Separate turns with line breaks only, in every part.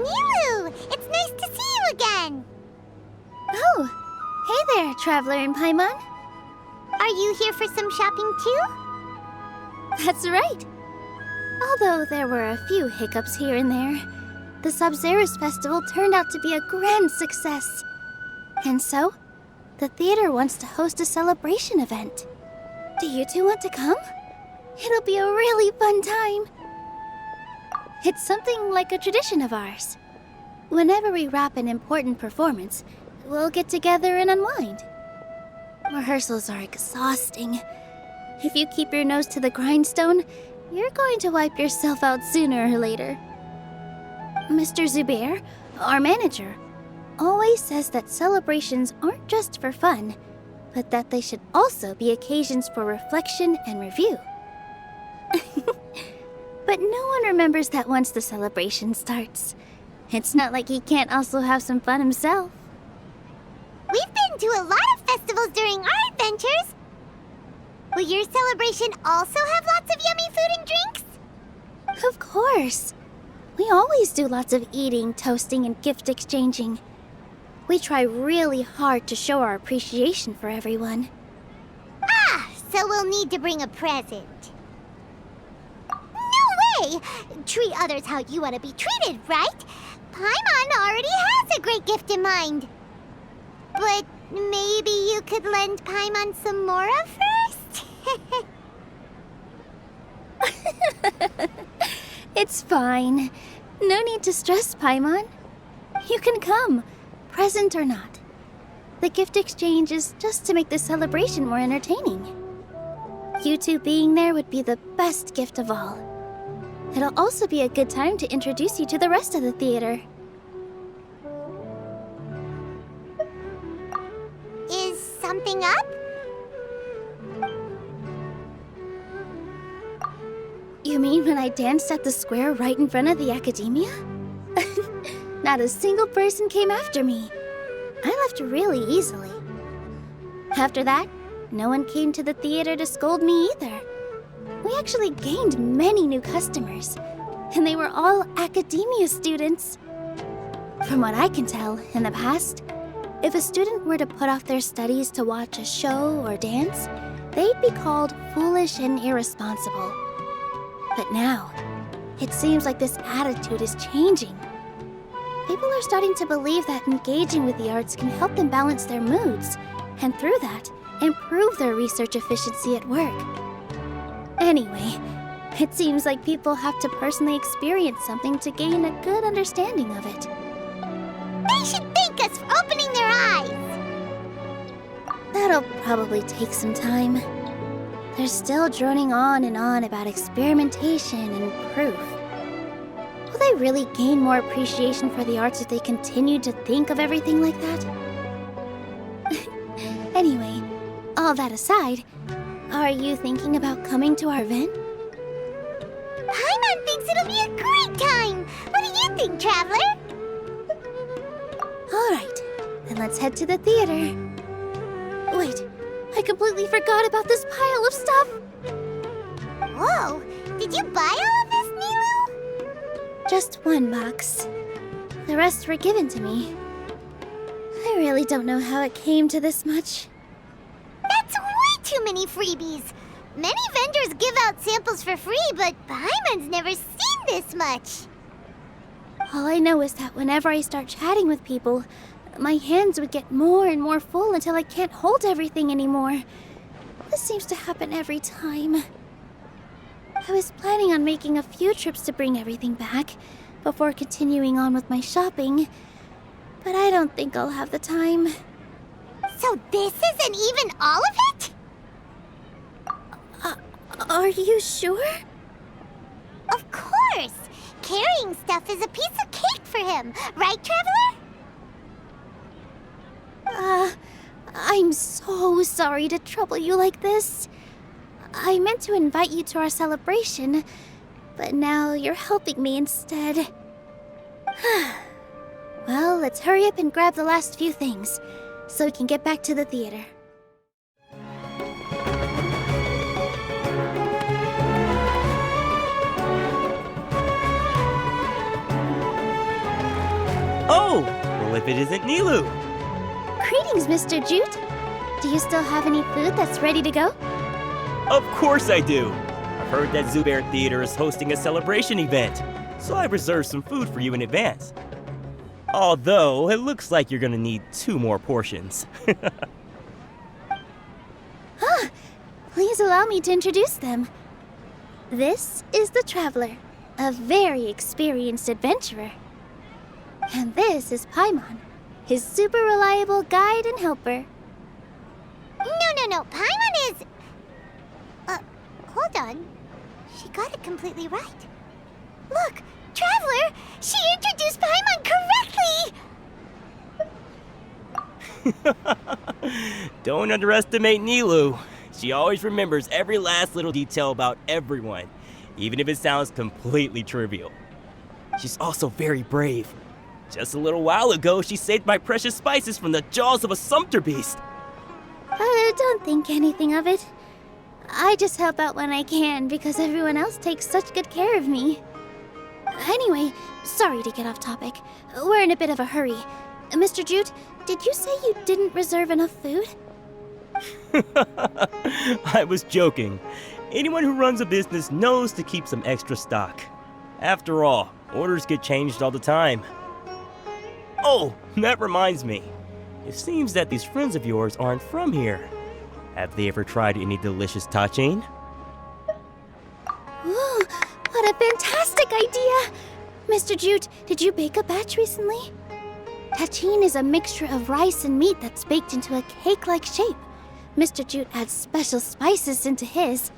Nilu! It's nice to see you again!
Oh, hey there, Traveler in Paimon.
Are you here for some shopping too?
That's right. Although there were a few hiccups here and there, the Sub-Zerus Festival turned out to be a grand success. And so, the theater wants to host a celebration event. Do you two want to come? It'll be a really fun time. It's something like a tradition of ours. Whenever we wrap an important performance, we'll get together and unwind. Rehearsals are exhausting. If you keep your nose to the grindstone, you're going to wipe yourself out sooner or later. Mr. Zubair, our manager, always says that celebrations aren't just for fun, but that they should also be occasions for reflection and review. But no one remembers that once the celebration starts. It's not like he can't also have some fun himself.
We've been to a lot of festivals during our adventures. Will your celebration also have lots of yummy food and drinks?
Of course. We always do lots of eating, toasting, and gift exchanging. We try really hard to show our appreciation for everyone.
Ah, so we'll need to bring a present. No way! Treat others how you want to be treated, right? Paimon already has a great gift in mind. But maybe you could lend Paimon some Mora first?
It's fine. No need to stress, Paimon. You can come, present or not. The gift exchange is just to make the celebration more entertaining. You two being there would be the best gift of all. It'll also be a good time to introduce you to the rest of the theater.
Is something up?
You mean when I danced at the square right in front of the academia? Not a single person came after me. I left really easily. After that, no one came to the theater to scold me either. We actually gained many new customers, and they were all academia students. From what I can tell, in the past, if a student were to put off their studies to watch a show or dance, they'd be called foolish and irresponsible. But now, it seems like this attitude is changing. People are starting to believe that engaging with the arts can help them balance their moods, and through that, improve their research efficiency at work. Anyway, it seems like people have to personally experience something to gain a good understanding of it.
They should thank us for opening their eyes!
That'll probably take some time. They're still droning on and on about experimentation and proof. Will they really gain more appreciation for the arts if they continue to think of everything like that? Anyway, all that aside, are you thinking about coming to our event?
Paimon thinks it'll be a great time! What do you think, Traveler?
Alright, then let's head to the theater. Wait, I completely forgot about this pile of stuff!
Whoa! Did you buy all of this, Nilu?
Just one box. The rest were given to me. I really don't know how it came to this much.
That's way too many freebies! Many vendors give out samples for free, but Paimon's never seen this much!
All I know is that whenever I start chatting with people, my hands would get more and more full until I can't hold everything anymore. This seems to happen every time. I was planning on making a few trips to bring everything back before continuing on with my shopping, but I don't think I'll have the time.
So this isn't even all of it?
Are you sure?
Of course! Carrying stuff is a piece of cake for him, right, Traveler?
I'm so sorry to trouble you like this. I meant to invite you to our celebration, but now you're helping me instead. Well, let's hurry up and grab the last few things, so we can get back to the theater.
Oh, well if it isn't Nilu.
Greetings, Mr. Jute. Do you still have any food that's ready to go?
Of course I do. I've heard that Zubair Theater is hosting a celebration event, so I reserved some food for you in advance. Although, it looks like you're gonna need 2 more portions.
Please allow me to introduce them. This is the Traveler, a very experienced adventurer. And this is Paimon, his super reliable guide and helper.
No. Paimon is... hold on. She got it completely right. Look, Traveler! She introduced Paimon correctly!
Don't underestimate Nilu. She always remembers every last little detail about everyone, even if it sounds completely trivial. She's also very brave. Just a little while ago, she saved my precious spices from the jaws of a sumpter beast.
Don't think anything of it. I just help out when I can because everyone else takes such good care of me. Anyway, sorry to get off topic. We're in a bit of a hurry. Mr. Jute, did you say you didn't reserve enough food?
I was joking. Anyone who runs a business knows to keep some extra stock. After all, orders get changed all the time. Oh, that reminds me. It seems that these friends of yours aren't from here. Have they ever tried any delicious tachin?
Ooh, what a fantastic idea! Mr. Jute, did you bake a batch recently? Tachin is a mixture of rice and meat that's baked into a cake-like shape. Mr. Jute adds special spices into his.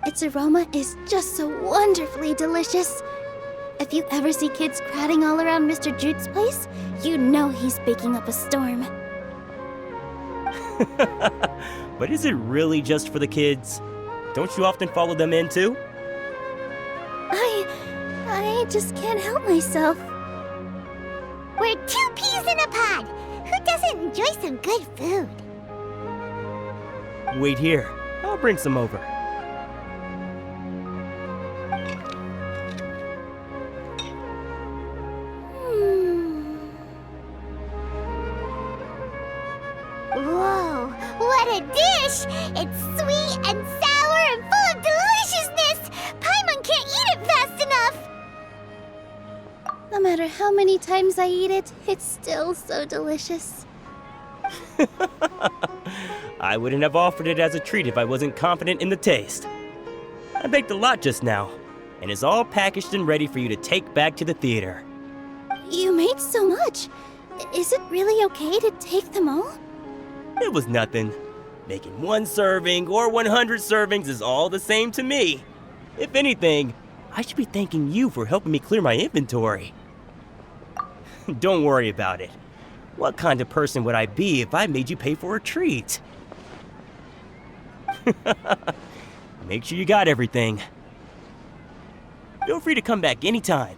Its aroma is just so wonderfully delicious. If you ever see kids crowding all around Mr. Jute's place, you know he's baking up a storm.
But is it really just for the kids? Don't you often follow them in too?
I just can't help myself.
We're 2 peas in a pod! Who doesn't enjoy some good food?
Wait here. I'll bring some over.
Whoa, what a dish! It's sweet and sour and full of deliciousness! Paimon can't eat it fast enough!
No matter how many times I eat it, it's still so delicious.
I wouldn't have offered it as a treat if I wasn't confident in the taste. I baked a lot just now, and it's all packaged and ready for you to take back to the theater.
You made so much. Is it really okay to take them all?
It was nothing. Making 1 serving or 100 servings is all the same to me. If anything, I should be thanking you for helping me clear my inventory. Don't worry about it. What kind of person would I be if I made you pay for a treat? Make sure you got everything. Feel free to come back anytime.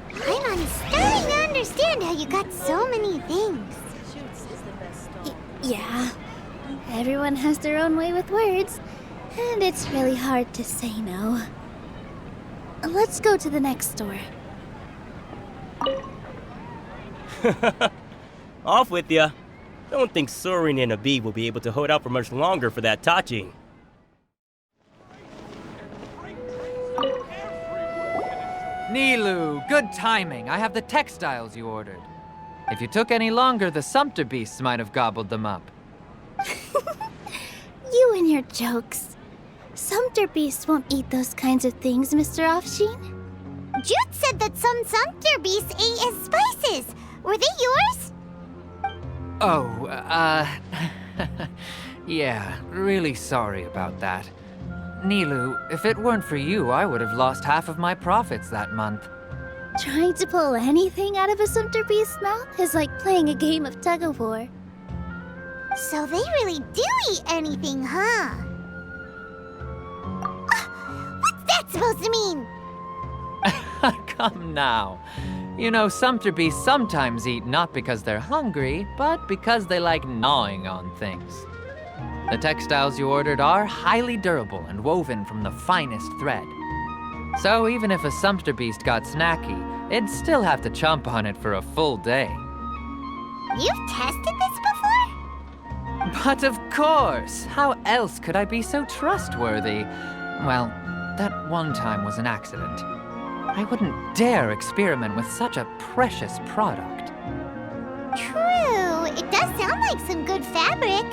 Paimon is starting to understand how you got so many things.
Yeah. Everyone has their own way with words, and it's really hard to say no. Let's go to the next store.
Off with ya. Don't think Sorin and Abi will be able to hold out for much longer for that tachin.
Nilu, good timing. I have the textiles you ordered. If you took any longer, the sumpter beasts might have gobbled them up.
You and your jokes. Sumpter beasts won't eat those kinds of things, Mr. Offsheen.
Jute said that some sumpter beasts ate his spices. Were they yours?
Oh, yeah, really sorry about that. Nilu, if it weren't for you, I would have lost half of my profits that month.
Trying to pull anything out of a sumpter beast's mouth is like playing a game of tug-of-war.
So they really do eat anything, huh? What's that supposed to mean?
Come now. You know, sumpter beasts sometimes eat not because they're hungry, but because they like gnawing on things. The textiles you ordered are highly durable and woven from the finest thread. So even if a sumpter beast got snacky, it'd still have to chomp on it for a full day.
You've tested this before?
But of course! How else could I be so trustworthy? Well, that one time was an accident. I wouldn't dare experiment with such a precious product.
True. It does sound like some good fabric.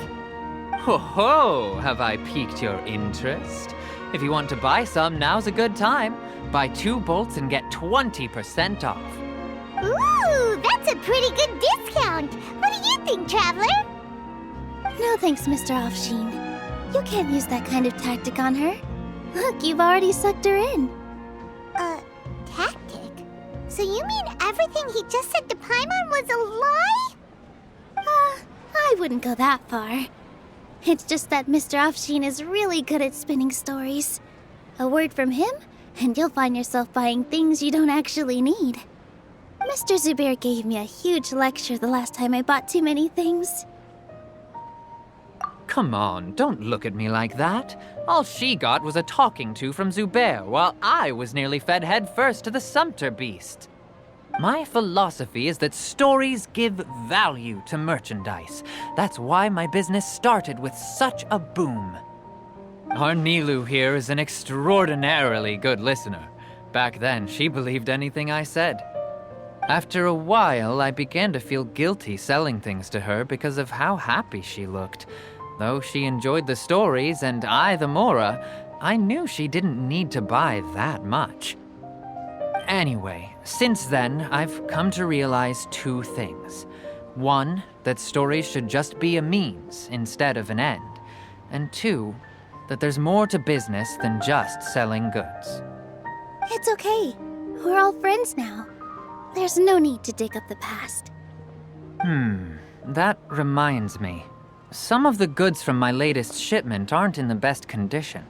Ho ho! Have I piqued your interest? If you want to buy some, now's a good time. Buy 2 bolts and get 20% off.
Ooh, that's a pretty good discount. What do you think, Traveler?
No thanks, Mr. Offsheen. You can't use that kind of tactic on her. Look, you've already sucked her in.
Tactic? So you mean everything he just said to Paimon was a lie?
I wouldn't go that far. It's just that Mr. Offsheen is really good at spinning stories. A word from him, and you'll find yourself buying things you don't actually need. Mr. Zubair gave me a huge lecture the last time I bought too many things.
Come on, don't look at me like that. All she got was a talking to from Zubair, while I was nearly fed headfirst to the sumpter beast. My philosophy is that stories give value to merchandise. That's why my business started with such a boom. Our Nilu here is an extraordinarily good listener. Back then, she believed anything I said. After a while, I began to feel guilty selling things to her because of how happy she looked. Though she enjoyed the stories and I the Mora, I knew she didn't need to buy that much. Anyway, since then, I've come to realize 2 things. 1, that stories should just be a means instead of an end. And 2, that there's more to business than just selling goods.
It's okay. We're all friends now. There's no need to dig up the past.
That reminds me. Some of the goods from my latest shipment aren't in the best condition.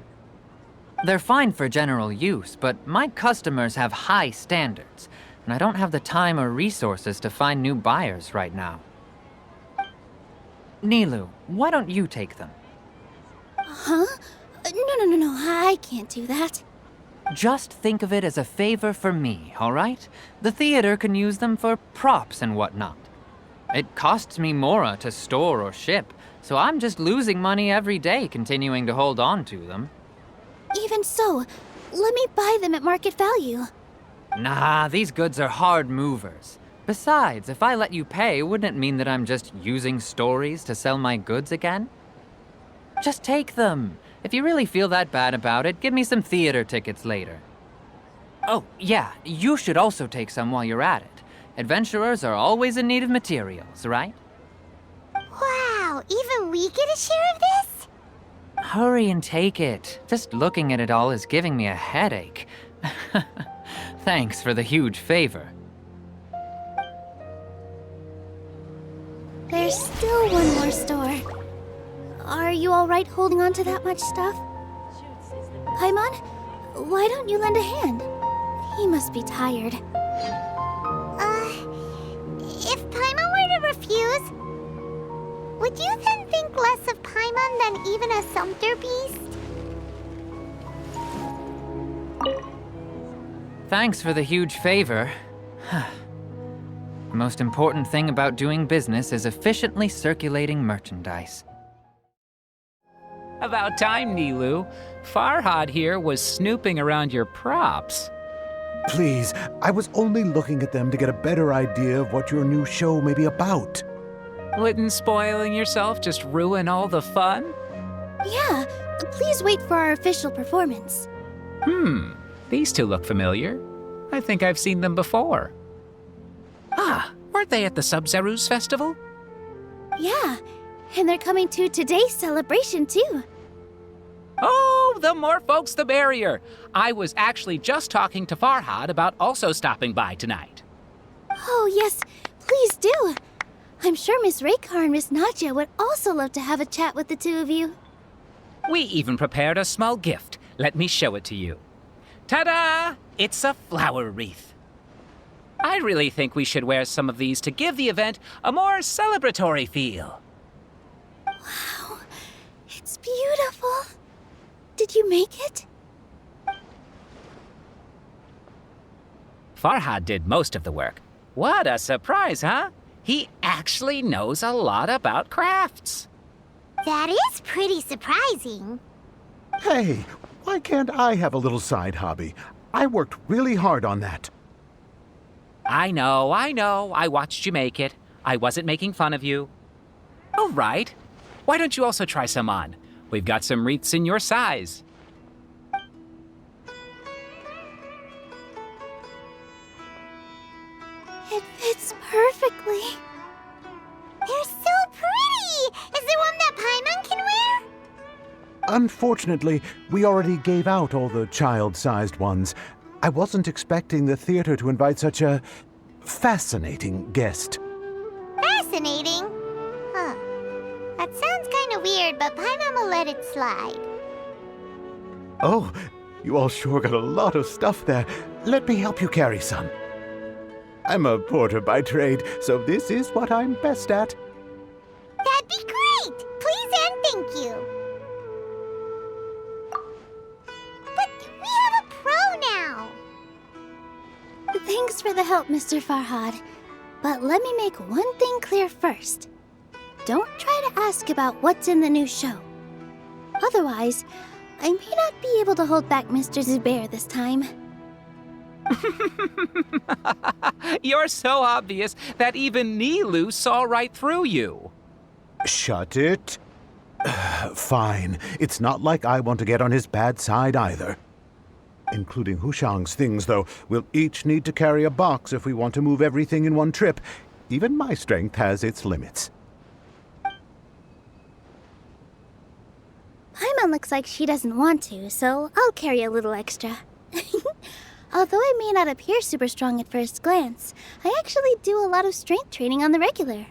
They're fine for general use, but my customers have high standards, and I don't have the time or resources to find new buyers right now. Nilu, why don't you take them?
Huh? No, I can't do that.
Just think of it as a favor for me, all right? The theater can use them for props and whatnot. It costs me Mora to store or ship, so I'm just losing money every day continuing to hold on to them.
Even so, let me buy them at market value.
Nah, these goods are hard movers. Besides, if I let you pay, wouldn't it mean that I'm just using stories to sell my goods again? Just take them. If you really feel that bad about it, give me some theater tickets later. Oh, yeah, you should also take some while you're at it. Adventurers are always in need of materials, right?
Wow, even we get a share of this?
Hurry and take it. Just looking at it all is giving me a headache. Thanks for the huge favor.
There's still one more store. Are you all right holding on to that much stuff? Paimon, why don't you lend a hand? He must be tired.
If Paimon were to refuse, would you then think less of Paimon than even a sumpter beast?
Thanks for the huge favor. The most important thing about doing business is efficiently circulating merchandise.
About time, Nilu. Farhad here was snooping around your props.
Please, I was only looking at them to get a better idea of what your new show may be about.
Wouldn't spoiling yourself just ruin all the fun?
Yeah, please wait for our official performance.
These 2 look familiar. I think I've seen them before. Ah, weren't they at the Sub-Zerus festival?
Yeah, and they're coming to today's celebration too.
Oh, the more folks the merrier. I was actually just talking to Farhad about also stopping by tonight.
Oh yes, please do. I'm sure Miss Raykar and Miss Nadja would also love to have a chat with the 2 of you.
We even prepared a small gift. Let me show it to you. Ta-da! It's a flower wreath. I really think we should wear some of these to give the event a more celebratory feel.
Wow, it's beautiful. Did you make it?
Farhad did most of the work. What a surprise, huh? He actually knows a lot about crafts.
That is pretty surprising.
Hey, why can't I have a little side hobby? I worked really hard on that.
I know. I watched you make it. I wasn't making fun of you. All right. Why don't you also try some on? We've got some wreaths in your size.
It fits perfectly.
They're so pretty! Is there one that Paimon can wear?
Unfortunately, we already gave out all the child-sized ones. I wasn't expecting the theater to invite such a fascinating guest.
Fascinating. Huh. That sounds kind of weird, but Paimon will let it slide.
Oh, you all sure got a lot of stuff there. Let me help you carry some. I'm a porter by trade, so this is what I'm best at.
That'd be great! Please and thank you. But we have a pro now.
Thanks for the help, Mr. Farhad. But let me make one thing clear first. Don't try to ask about what's in the new show. Otherwise, I may not be able to hold back Mr. Zubair this time.
You're so obvious that even Nilu saw right through you.
Shut it. Fine. It's not like I want to get on his bad side either. Including Hushang's things, though. We'll each need to carry a box if we want to move everything in one trip. Even my strength has its limits.
Paimon looks like she doesn't want to, so I'll carry a little extra. Although I may not appear super strong at first glance, I actually do a lot of strength training on the regular.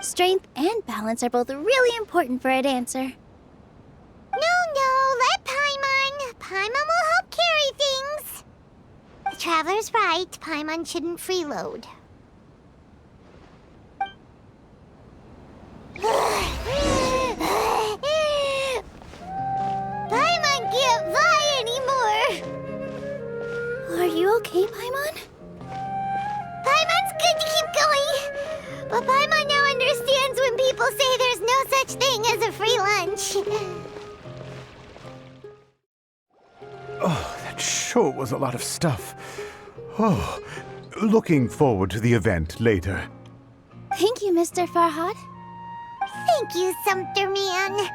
Strength and balance are both really important for a dancer.
No, let Paimon. Paimon will help carry things. The Traveler's right. Paimon shouldn't freeload. Paimon can't fly anymore.
Are you okay, Paimon?
Paimon's good to keep going. But Paimon now understands when people say there's no such thing as a free lunch.
Oh, that sure was a lot of stuff. Oh, looking forward to the event later.
Thank you, Mr. Farhad.
Thank you, Sumpter Man.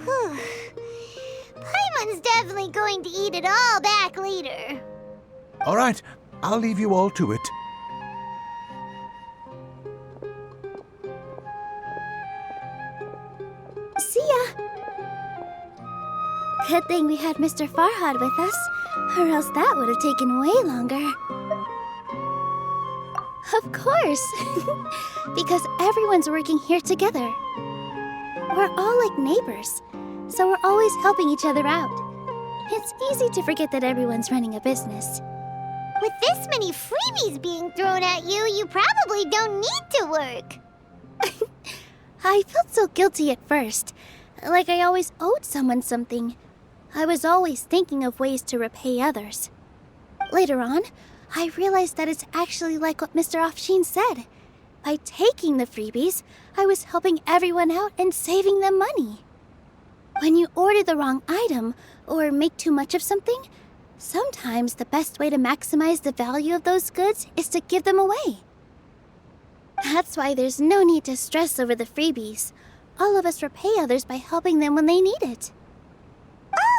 Whew. Paimon's definitely going to eat it all back later.
All right, I'll leave you all to it.
See ya! Good thing we had Mr. Farhad with us, or else that would have taken way longer. Of course! Because everyone's working here together. We're all like neighbors, so we're always helping each other out. It's easy to forget that everyone's running a business.
With this many freebies being thrown at you, you probably don't need to work.
I felt so guilty at first, like I always owed someone something. I was always thinking of ways to repay others. Later on, I realized that it's actually like what Mr. Afshin said. By taking the freebies, I was helping everyone out and saving them money. When you order the wrong item or make too much of something, sometimes the best way to maximize the value of those goods is to give them away. That's why there's no need to stress over the freebies. All of us repay others by helping them when they need it.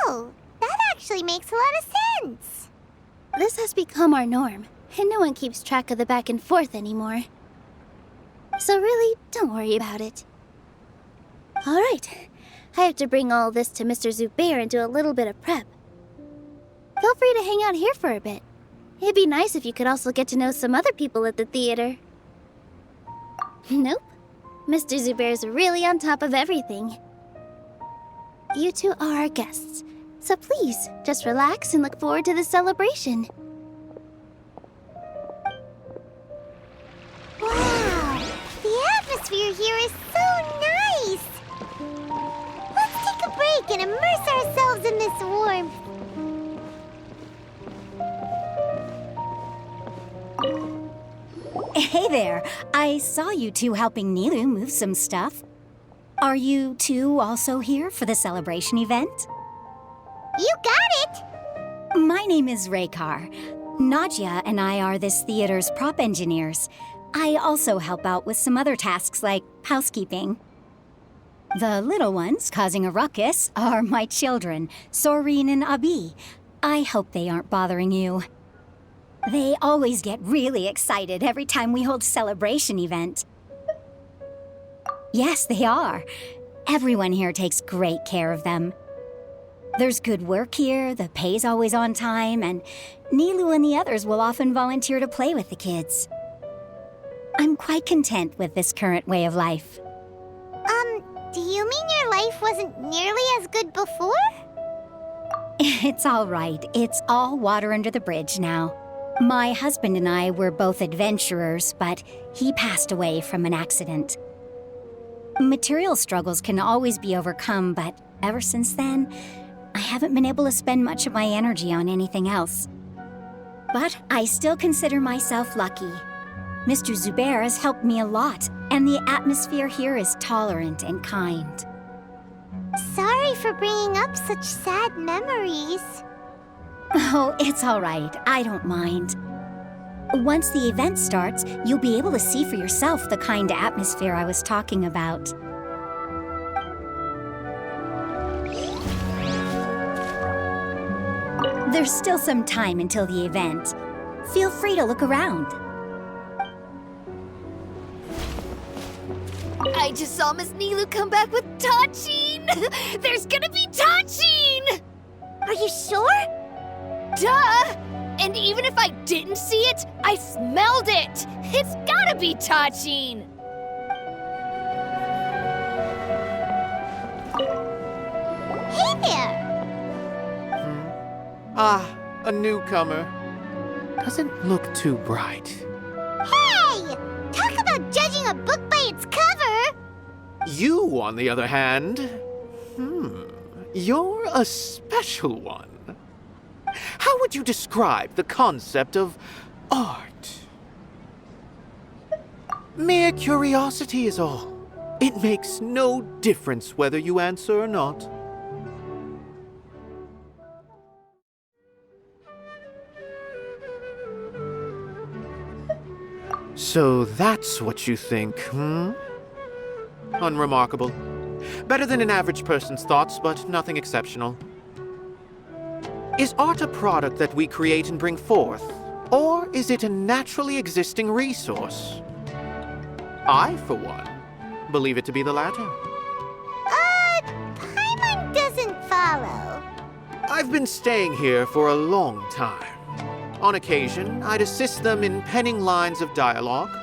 Oh, that actually makes a lot of sense.
This has become our norm, and no one keeps track of the back and forth anymore. So really, don't worry about it. All right, I have to bring all this to Mr. Zubair and do a little bit of prep. Feel free to hang out here for a bit. It'd be nice if you could also get to know some other people at the theater. Nope. Mr. Zubair's really on top of everything. You two are our guests, so please, just relax and look forward to the celebration.
Wow, the atmosphere here is so nice. Let's take a break and immerse ourselves in this warmth.
Hey there. I saw you two helping Nilu move some stuff. Are you two also here for the celebration event?
You got it!
My name is Raykar. Nadia and I are this theater's prop engineers. I also help out with some other tasks like housekeeping. The little ones causing a ruckus are my children, Soreen and Abi. I hope they aren't bothering you. They always get really excited every time we hold a celebration event. Yes, they are. Everyone here takes great care of them. There's good work here, the pay's always on time, and Nilu and the others will often volunteer to play with the kids. I'm quite content with this current way of life.
Do you mean your life wasn't nearly as good before?
It's all right. It's all water under the bridge now. My husband and I were both adventurers, but he passed away from an accident. Material struggles can always be overcome, but ever since then, I haven't been able to spend much of my energy on anything else. But I still consider myself lucky. Mr. Zubair has helped me a lot, and the atmosphere here is tolerant and kind.
Sorry for bringing up such sad memories.
Oh, it's all right. I don't mind. Once the event starts, you'll be able to see for yourself the kind of atmosphere I was talking about. There's still some time until the event. Feel free to look around.
I just saw Miss Nilu come back with Tachin! There's gonna be Tachin!
Are you sure?
Duh! And even if I didn't see it, I smelled it! It's gotta be Tachin!
Hey there!
Ah, a newcomer. Doesn't look too bright.
Hey! Talk about judging a book by its cover!
You, on the other hand, you're a special one. How would you describe the concept of art? Mere curiosity is all. It makes no difference whether you answer or not. So that's what you think, Unremarkable. Better than an average person's thoughts, but nothing exceptional. Is art a product that we create and bring forth, or is it a naturally existing resource? I, for one, believe it to be the latter.
Paimon doesn't follow.
I've been staying here for a long time. On occasion, I'd assist them in penning lines of dialogue,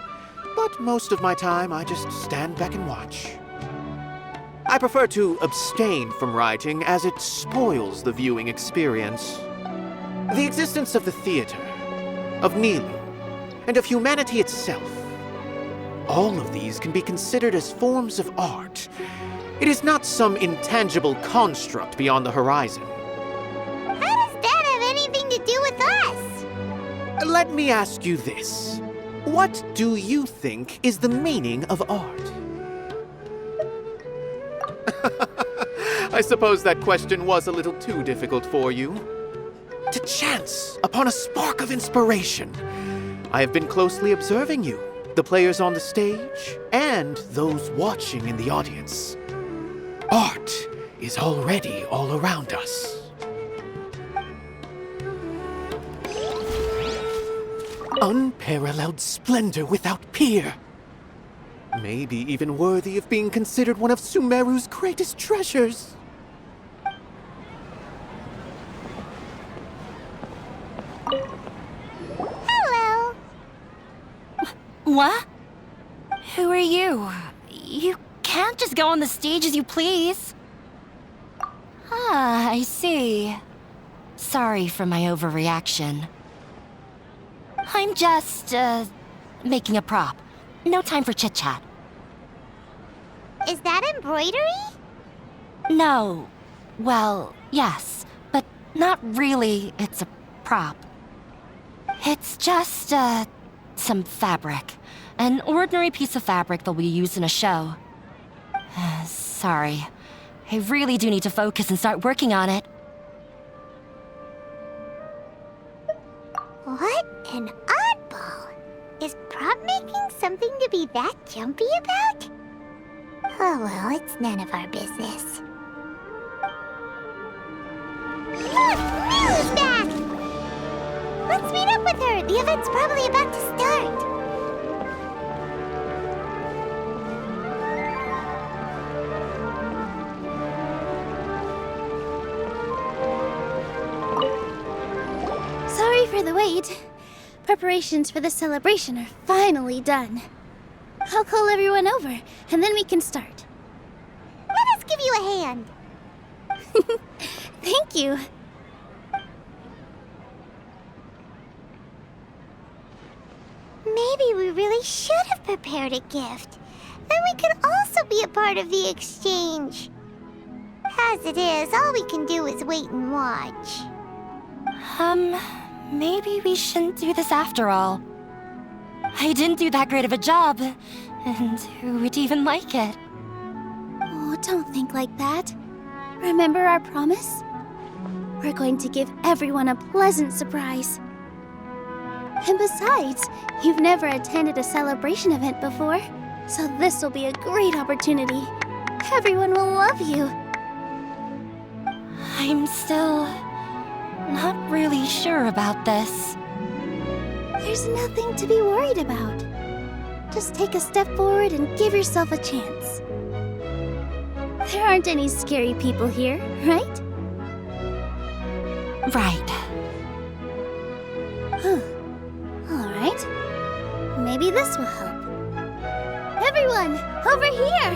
but most of my time I just stand back and watch. I prefer to abstain from writing as it spoils the viewing experience. The existence of the theater, of Nilu, and of humanity itself. All of these can be considered as forms of art. It is not some intangible construct beyond the horizon.
How does that have anything to do with us?
Let me ask you this. What do you think is the meaning of art? I suppose that question was a little too difficult for you. To chance upon a spark of inspiration. I have been closely observing you, the players on the stage, and those watching in the audience. Art is already all around us. Unparalleled splendor without peer. Maybe even worthy of being considered one of Sumeru's greatest treasures.
Hello.
What? Who are you? You can't just go on the stage as you please. Ah, I see. Sorry for my overreaction. I'm just, making a prop. No time for chit-chat.
Is that embroidery?
No. Well, yes, but not really. It's a prop. It's just, some fabric. An ordinary piece of fabric that we use in a show. Sorry. I really do need to focus and start working on it.
What an oddball! Is prop making something to be that jumpy about? Oh well, it's none of our business. Look! Milu's back! Let's meet up with her! The event's probably about to start!
Sorry for the wait. Preparations for the celebration are finally done. I'll call everyone over, and then we can start.
Let us give you a hand!
Thank you.
Maybe we really should have prepared a gift. Then we could also be a part of the exchange. As it is, all we can do is wait and watch.
Maybe we shouldn't do this after all. I didn't do that great of a job, and who would even like it?
Oh, don't think like that. Remember our promise? We're going to give everyone a pleasant surprise. And besides, you've never attended a celebration event before, so this will be a great opportunity. Everyone will love you.
I'm still not really sure about this.
There's nothing to be worried about. Just take a step forward and give yourself a chance. There aren't any scary people here, right?
Right.
Huh. All right. Maybe this will help. Everyone, over here!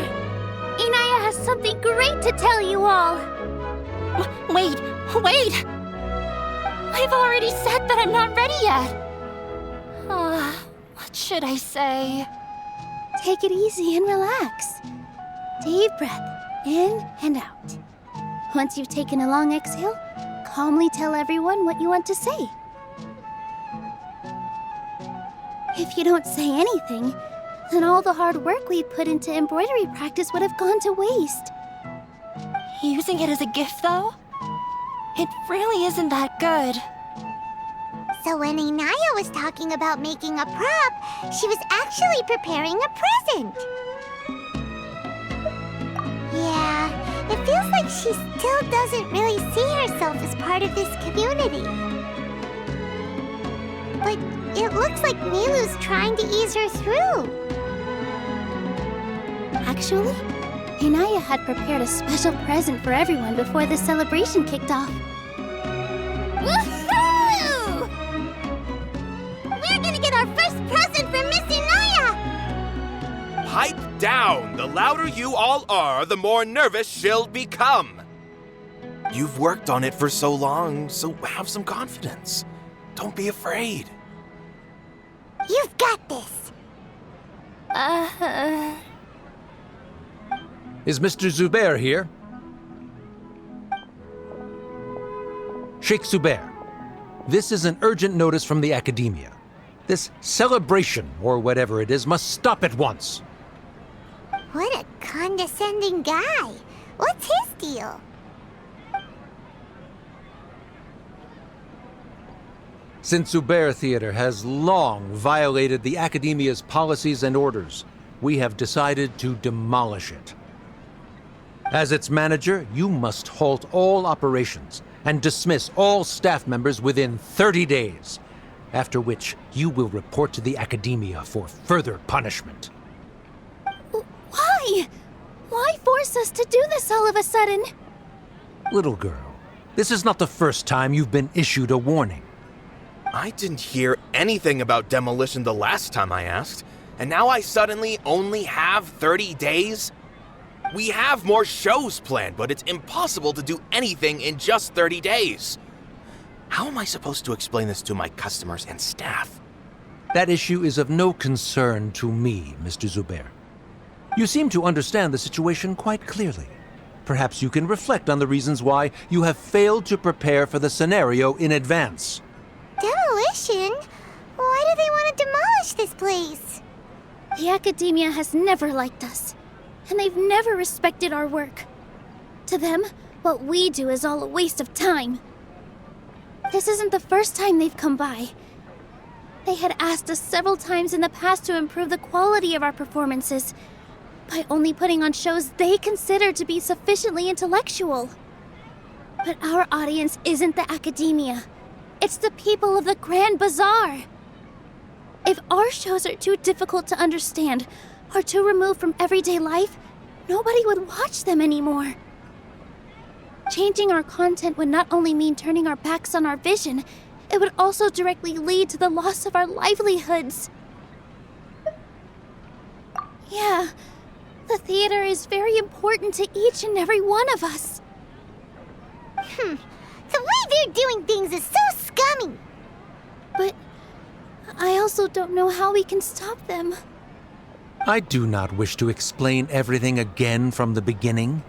Inaya has something great to tell you all.
Wait! I've already said that I'm not ready yet. What should I say?
Take it easy and relax. Deep breath, in and out. Once you've taken a long exhale, calmly tell everyone what you want to say. If you don't say anything, then all the hard work we put into embroidery practice would have gone to waste.
Using it as a gift, though? It really isn't that good.
So when Inaya was talking about making a prop, she was actually preparing a present. Yeah, it feels like she still doesn't really see herself as part of this community. But it looks like Milu's trying to ease her through.
Actually, Inaya had prepared a special present for everyone before the celebration kicked off.
Woohoo! We're gonna get our first present from Miss Inaya!
Pipe down! The louder you all are, the more nervous she'll become. You've worked on it for so long, so have some confidence. Don't be afraid.
You've got this!
Is Mr. Zubair here? Sheikh Zubair, this is an urgent notice from the Academia. This celebration, or whatever it is, must stop at once.
What a condescending guy. What's his deal?
Since Zubair Theater has long violated the Academia's policies and orders, we have decided to demolish it. As its manager, you must halt all operations and dismiss all staff members within 30 days, after which you will report to the Academia for further punishment.
Why? Why force us to do this all of a sudden?
Little girl, this is not the first time you've been issued a warning.
I didn't hear anything about demolition the last time I asked, and now I suddenly only have 30 days? We have more shows planned, but it's impossible to do anything in just 30 days. How am I supposed to explain this to my customers and staff?
That issue is of no concern to me, Mr. Zubair. You seem to understand the situation quite clearly. Perhaps you can reflect on the reasons why you have failed to prepare for the scenario in advance.
Demolition? Why do they want to demolish demolish this place.
The academia has never liked us, and they've never respected our work. To them, what we do is all a waste of time. This isn't the first time they've come by. They had asked us several times in the past to improve the quality of our performances by only putting on shows they consider to be sufficiently intellectual. But our audience isn't the academia. It's the people of the Grand Bazaar. If our shows are too difficult to understand or too removed from everyday life, nobody would watch them anymore. Changing our content would not only mean turning our backs on our vision, it would also directly lead to the loss of our livelihoods. Yeah, the theater is very important to each and every one of us.
The way they're doing things is so scummy.
But I also don't know how we can stop them.
I do not wish to explain everything again from the beginning.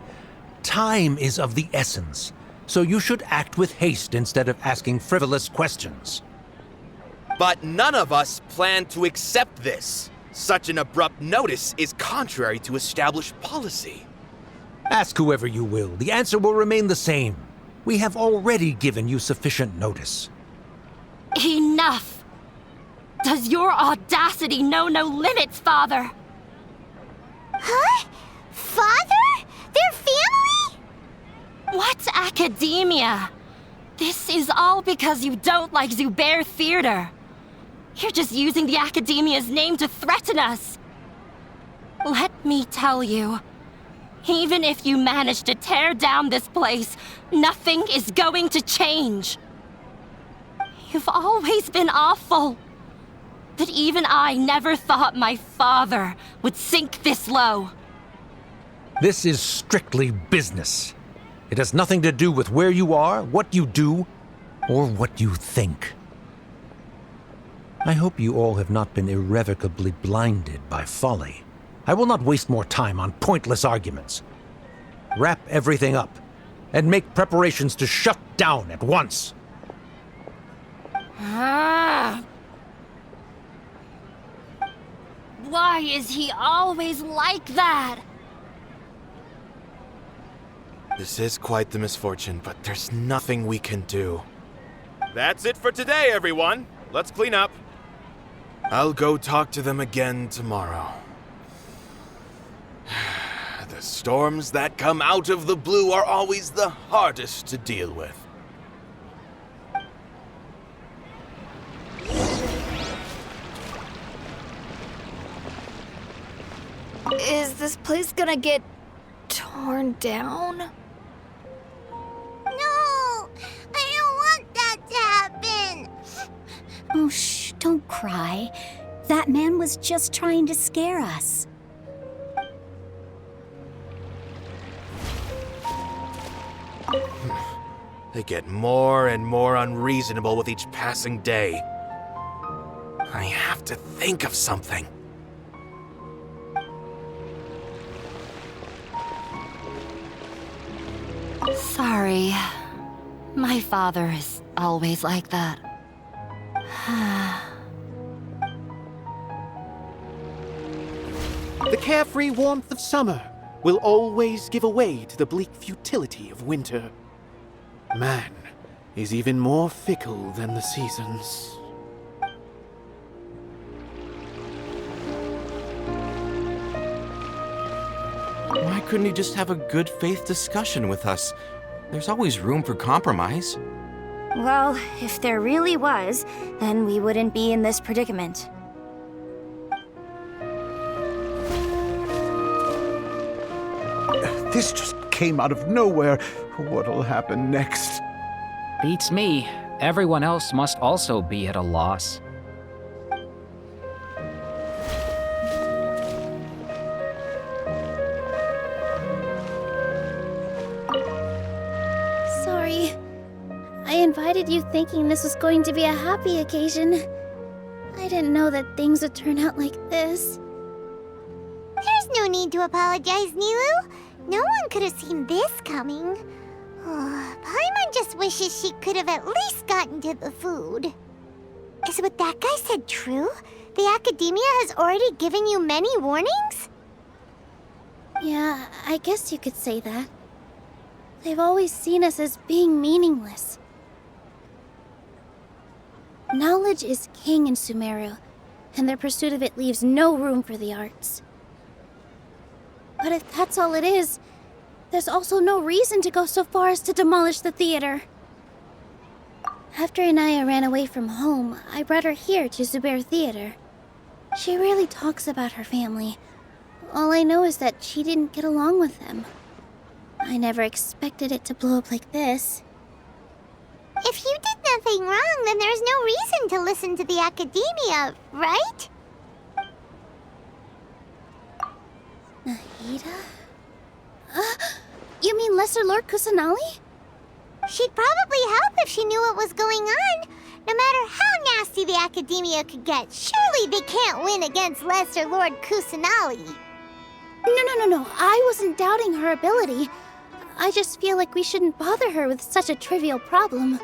Time is of the essence, so you should act with haste instead of asking frivolous questions.
But none of us plan to accept this. Such an abrupt notice is contrary to established policy.
Ask whoever you will. The answer will remain the same. We have already given you sufficient notice.
Enough! Does your audacity know no limits, Father?
Huh? Father? Their family?
What's academia? This is all because you don't like Zubair Theater. You're just using the academia's name to threaten us. Let me tell you, even if you manage to tear down this place, nothing is going to change. You've always been awful. But even I never thought my father would sink this low.
This is strictly business. It has nothing to do with where you are, what you do, or what you think. I hope you all have not been irrevocably blinded by folly. I will not waste more time on pointless arguments. Wrap everything up, and make preparations to shut down at once.
Why is he always like that?
This is quite the misfortune, but there's nothing we can do. That's it for today, everyone. Let's clean up. I'll go talk to them again tomorrow. The storms that come out of the blue are always the hardest to deal with.
Is this place gonna get torn down?
No! I don't want that to happen!
Oh, shh, don't cry. That man was just trying to scare us.
They get more and more unreasonable with each passing day. I have to think of something.
Sorry. My father is always like that.
The carefree warmth of summer will always give way to the bleak futility of winter. Man is even more fickle than the seasons.
Why couldn't he just have a good faith discussion with us? There's always room for compromise.
Well, if there really was, then we wouldn't be in this predicament.
This just came out of nowhere. What'll happen next?
Beats me. Everyone else must also be at a loss.
Sorry. I invited you thinking this was going to be a happy occasion. I didn't know that things would turn out like this.
There's no need to apologize, Nilu. No one could have seen this coming. Paimon just wishes she could have at least gotten to the food. Is what that guy said true? The Academia has already given you many warnings?
Yeah, I guess you could say that. They've always seen us as being meaningless. Knowledge is king in Sumeru, and their pursuit of it leaves no room for the arts. But if that's all it is, there's also no reason to go so far as to demolish the theater. After Inaya ran away from home, I brought her here to Zubair Theater. She rarely talks about her family. All I know is that she didn't get along with them. I never expected it to blow up like this.
If you did nothing wrong, then there's no reason to listen to the Academia, right?
Nahida? You mean Lesser Lord Kusanali?
She'd probably help if she knew what was going on. No matter how nasty the Academia could get, surely they can't win against Lesser Lord Kusanali.
No. I wasn't doubting her ability. I just feel like we shouldn't bother her with such a trivial problem.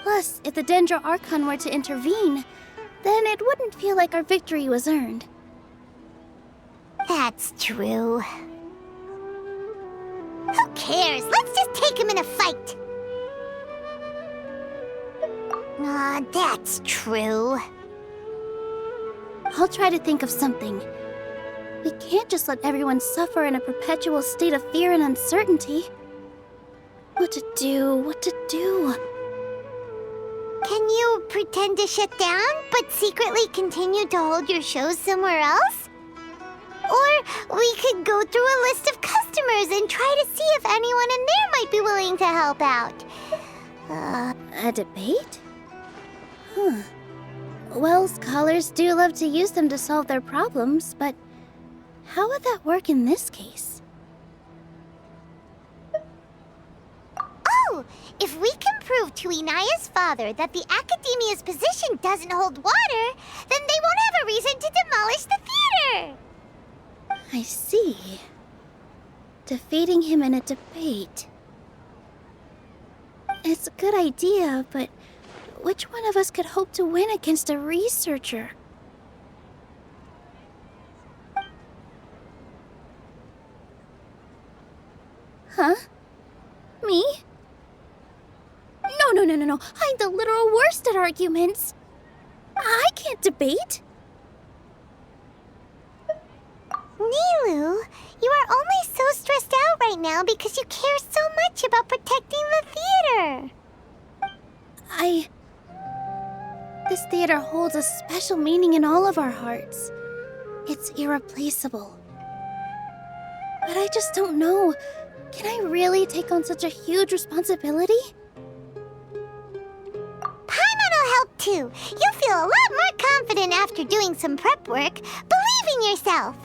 Plus, if the Dendro Archon were to intervene, then it wouldn't feel like our victory was earned.
That's true. Who cares? Let's just take him in a fight. That's true.
I'll try to think of something. We can't just let everyone suffer in a perpetual state of fear and uncertainty. What to do?
Can you pretend to shut down, but secretly continue to hold your shows somewhere else? Or we could go through a list of customers and try to see if anyone in there might be willing to help out.
A debate? Well, scholars do love to use them to solve their problems, but how would that work in this case?
Oh, if we can prove to Inaya's father that the Academia's position doesn't hold water, then they won't have a reason to demolish the theater!
I see. Defeating him in a debate. It's a good idea, but which one of us could hope to win against a researcher? Huh? Me? No. I'm the literal worst at arguments. I can't debate.
Nilu, you are only so stressed out right now because you care so much about protecting the theater.
This theater holds a special meaning in all of our hearts. It's irreplaceable. But I just don't know. Can I really take on such a huge responsibility?
Paimon will help too. You'll feel a lot more confident after doing some prep work. Believe in yourself.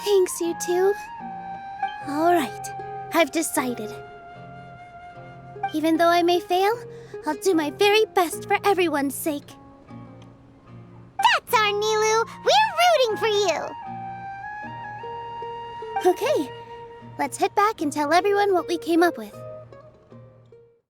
Thanks, you two. All right, I've decided. Even though I may fail, I'll do my very best for everyone's sake.
That's our Nilu. We're rooting for you.
Okay, let's head back and tell everyone what we came up with.